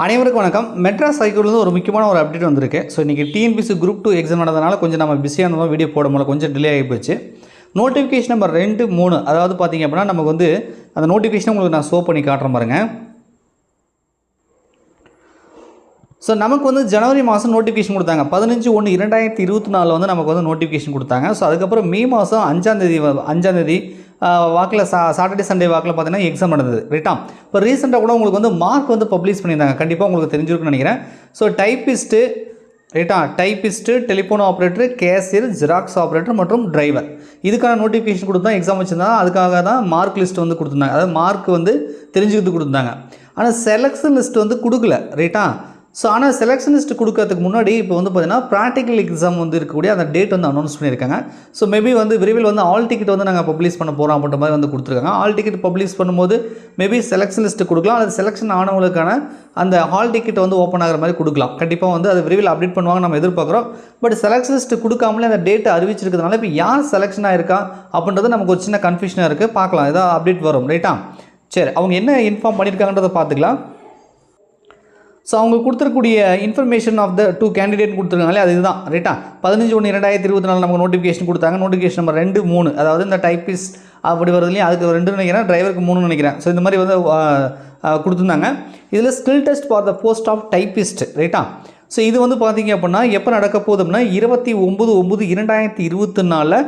அனைவருக்கும் வணக்கம். மெட்ராஸ் ஹைகோர்ட்லேருந்து ஒரு முக்கியமான ஒரு அப்டேட் வந்திருக்கு. ஸோ இன்றைக்கி டிஎன்பிசி குரூப் 2 எக்ஸாம் நடந்ததுனால கொஞ்சம் நம்ம பிஸியாக இருந்தோம், வீடியோ போட முடியல, கொஞ்சம் டிலே ஆகி போச்சு. நோட்டிஃபிகேஷன் நம்பர் 2, 3 அதாவது பார்த்திங்க அப்படின்னா நமக்கு வந்து அந்த நோட்டிஃபிகேஷன் உங்களுக்கு நான் ஷோ பண்ணி காட்டுறேன் பாருங்கள். ஸோ நமக்கு வந்து ஜனவரி மாதம் நோட்டிஃபிகேஷன் கொடுத்தாங்க. 15/1/2024 வந்து நமக்கு வந்து நோட்டிஃபிகேஷன் கொடுத்தாங்க. ஸோ அதுக்கப்புறம் மே மாதம் 5ஆம் தேதி வாக்கில் சாட்டர்டே சண்டே வாக்கில் பார்த்தீங்கன்னா எக்ஸாம் நடந்தது, ரைட்டா? இப்போ ரீசெண்டாக கூட உங்களுக்கு வந்து மார்க் வந்து பப்ளிஷ் பண்ணியிருந்தாங்க, கண்டிப்பாக உங்களுக்கு தெரிஞ்சிருக்குன்னு நினைக்கிறேன். ஸோ டைப்பிஸ்ட்டு, ரைட்டா, typist, telephone operator, cashier, xerox operator மற்றும் டிரைவர், இதுக்கான நோட்டிஃபிகேஷன் கொடுத்தா எக்ஸாம் வச்சுருந்தாங்க. அதுக்காக தான் மார்க் லிஸ்ட் வந்து கொடுத்துருந்தாங்க, அதாவது மார்க் வந்து தெரிஞ்சுக்கிட்டு கொடுத்துருந்தாங்க. ஆனால் செலெக்ஷன் லிஸ்ட் வந்து கொடுக்கல, ரைட்டா? ஸோ ஆனால் செலெக்ஷன் லிஸ்ட் கொடுக்கறதுக்கு முன்னாடி இப்போ வந்து பார்த்தீங்கன்னா ப்ராக்டிக்கல் எக்ஸாம் வந்து இருக்கக்கூடிய அந்த டேட் வந்து அனௌன்ஸ் பண்ணியிருக்காங்க. ஸோ மேபி வந்து விரைவில் வந்து ஆல் டிக்கெட் வந்து நாங்கள் பப்ளிஷ் பண்ண போகிறோம் அப்படின்ற மாதிரி வந்து கொடுத்துருக்காங்க. ஆல் டிக்கெட் பப்ளிஷ் பண்ணும்போது மேபி செலெக்ஷன் லிஸ்ட்டு கொடுக்கலாம், அல்லது செலெக்ஷன் ஆனவங்களுக்கான அந்த ஹால் டிக்கெட் வந்து ஓப்பன் ஆகிற மாதிரி கொடுக்கலாம். கண்டிப்பாக வந்து அது விரைவில் அப்டேட் பண்ணுவாங்க நம்ம எதிர்பார்க்குறோம். பட் செலெக்ஷன் லிஸ்ட்டு கொடுக்காமலே அந்த டேட்டை அறிவிச்சிருக்கிறதுனால இப்போ யார் செலெக்ஷன் ஆகிருக்கா அப்படின்றது நமக்கு ஒரு சின்ன கன்ஃபியூஷனாக இருக்குது. பார்க்கலாம், ஏதாவது அப்டேட் வரும், ரைட்டா? சரி, அவங்க என்ன இன்ஃபார்ம் பண்ணியிருக்காங்கன்றதை பார்த்துக்கலாம். ஸோ அவங்க கொடுத்துருக்கூடிய இன்ஃபர்மேஷன் ஆஃப் த 2 கேண்டிடேட் கொடுத்துருக்காங்களே அது இதுதான், ரைட்டா? 15/1/2024 நமக்கு நோட்டிஃபிகேஷன் கொடுத்தாங்க. நோட்டிஃபிகேஷன் நம்பர் 2, 3 அதாவது இந்த டைப்பிஸ்ட் அப்படி வருதுலையும் அதுக்கு 2 நினைக்கிறேன், டிரைவருக்கு 3 நினைக்கிறேன். ஸோ இந்த மாதிரி வந்து கொடுத்துருந்தாங்க. இதில் skill test for the post of typist, ரைட்டா? ஸோ இது வந்து பார்த்திங்க அப்படின்னா எப்போ நடக்க போகுது அப்படின்னா 29/9/2024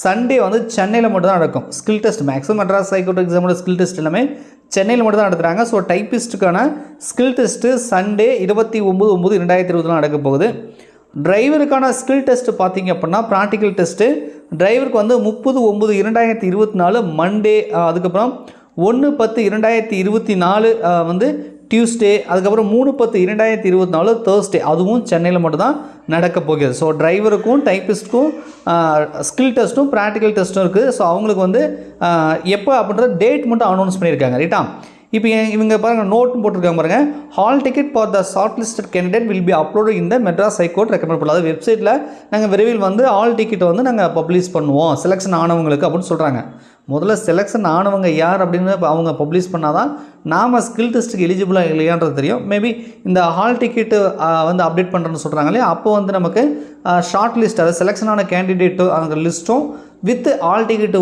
சண்டே வந்து சென்னையில் மட்டும் தான் நடக்கும் skill test. Maximum Madras high court எக்ஸாமோட ஸ்கில் டெஸ்ட் எல்லாமே சென்னையில் மட்டும் தான் நடத்துகிறாங்க. ஸோ டைப்பிஸ்ட்டுக்கான ஸ்கில் டெஸ்ட்டு சண்டே 29/9/2024 நடக்க போகுது. டிரைவருக்கான ஸ்கில் டெஸ்ட்டு பார்த்திங்க அப்படின்னா ப்ராக்டிக்கல் டெஸ்ட்டு டிரைவருக்கு வந்து 30/9/2024 மண்டே, அதுக்கப்புறம் 1/10/2024 வந்து டியூஸ்டே, அதுக்கப்புறம் 3/10/2024 தேர்ஸ்டே, அதுவும் சென்னையில் மட்டும்தான் நடக்க போகுது. ஸோ டிரைவருக்கும் டைப்பிஸ்ட்டுக்கும் ஸ்கில் டெஸ்ட்டும் ப்ராக்டிக்கல் டெஸ்ட்டும் இருக்குது. ஸோ அவங்களுக்கு வந்து எப்போ அப்படின்ற டேட் மட்டும் அனௌன்ஸ் பண்ணியிருக்காங்க, ரைட்டா? இப்போ இவங்க பாருங்கள், நோட்டும் போட்டிருக்காங்க பாருங்கள். Hall ticket for the short listed candidate will be upload இந்த மெட்ராஸ் ஹைகோர்ட் ரெக்கமெண்ட் பண்ணாத வெப்சைட்டில் நாங்கள் விரைவில் வந்து ஹால் டிக்கெட் வந்து நாங்கள் பப்ளிஷ் பண்ணுவோம் செலெக்ஷன் ஆனவங்களுக்கு அப்படின்னு சொல்கிறாங்க. முதல்ல செலெக்ஷன் ஆனவங்க யார் அப்படின்னு அவங்க பப்ளிஷ் பண்ணால் தான் நாம் ஸ்கில் டெஸ்ட்டுக்கு எலிஜிபிளாக இல்லையான்றது தெரியும். மேபி இந்த ஹால் டிக்கெட்டு வந்து அப்டேட் பண்ணுறேன்னு சொல்கிறாங்களே, அப்போ வந்து நமக்கு ஷார்ட் லிஸ்ட், அதாவது செலெக்ஷன் ஆன கேண்டிடேட்டு அந்த லிஸ்ட்டும் வித் ஆல் டிக்கெட்டு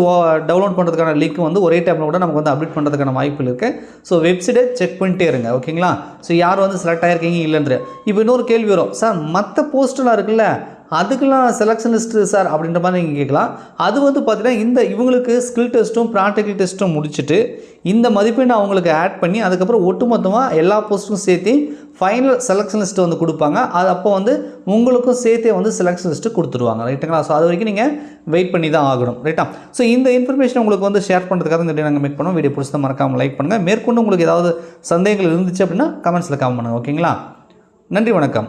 டவுன்லோட் பண்ணுறதுக்கான லிங்க் வந்து ஒரே டைமில் கூட நமக்கு வந்து அப்டேட் பண்ணுறதுக்கான வாய்ப்புகள் இருக்குது. ஸோ வெப்சைட்டை செக் பண்ணிட்டே இருங்க, ஓகேங்களா? ஸோ யார் வந்து செலக்ட் ஆகிருக்கீங்க இல்லைன்ற. இப்போ இன்னொரு கேள்வி வரும், சார் மற்ற போஸ்டெலாம் இருக்குல்ல அதுக்கெல்லாம் செலெக்ஷன் லிஸ்ட்டு சார் அப்படின்ற மாதிரி நீங்கள் கேட்கலாம். அது வந்து பார்த்திங்கன்னா இவங்களுக்கு ஸ்கில் டெஸ்ட்டும் ப்ராக்டிக்கல் டெஸ்ட்டும் முடிச்சுட்டு இந்த மதிப்பெண்ணை அவங்களுக்கு ஆட் பண்ணி அதுக்கப்புறம் ஒட்டுமொத்தமாக எல்லா போஸ்ட்டுக்கும் சேர்த்து ஃபைனல் செலெக்ஷன் லிஸ்ட்டு வந்து கொடுப்பாங்க. அது அப்போ வந்து உங்களுக்கும் சேர்த்தே வந்து செலெக்ஷன் லிஸ்ட்டு கொடுத்துருவாங்க, ரைட்டுங்களா? ஸோ அது வரைக்கும் நீங்கள் வெயிட் பண்ணி தான் ஆகணும், ரைட்டா? ஸோ இந்த இன்ஃபர்மேஷன் உங்களுக்கு வந்து ஷேர் பண்ணுறதுக்காக இந்த வீடியோ நாங்கள் மேக் பண்ணோம். வீடியோ பிடிச்சதை மறக்காமல் லைக் பண்ணுங்கள். மேற்கொண்டு உங்களுக்கு ஏதாவது சந்தேகங்கள் இருந்துச்சு அப்படின்னா கமெண்ட்ஸில் கமெண்ட் பண்ணுங்கள், ஓகேங்களா? நன்றி, வணக்கம்.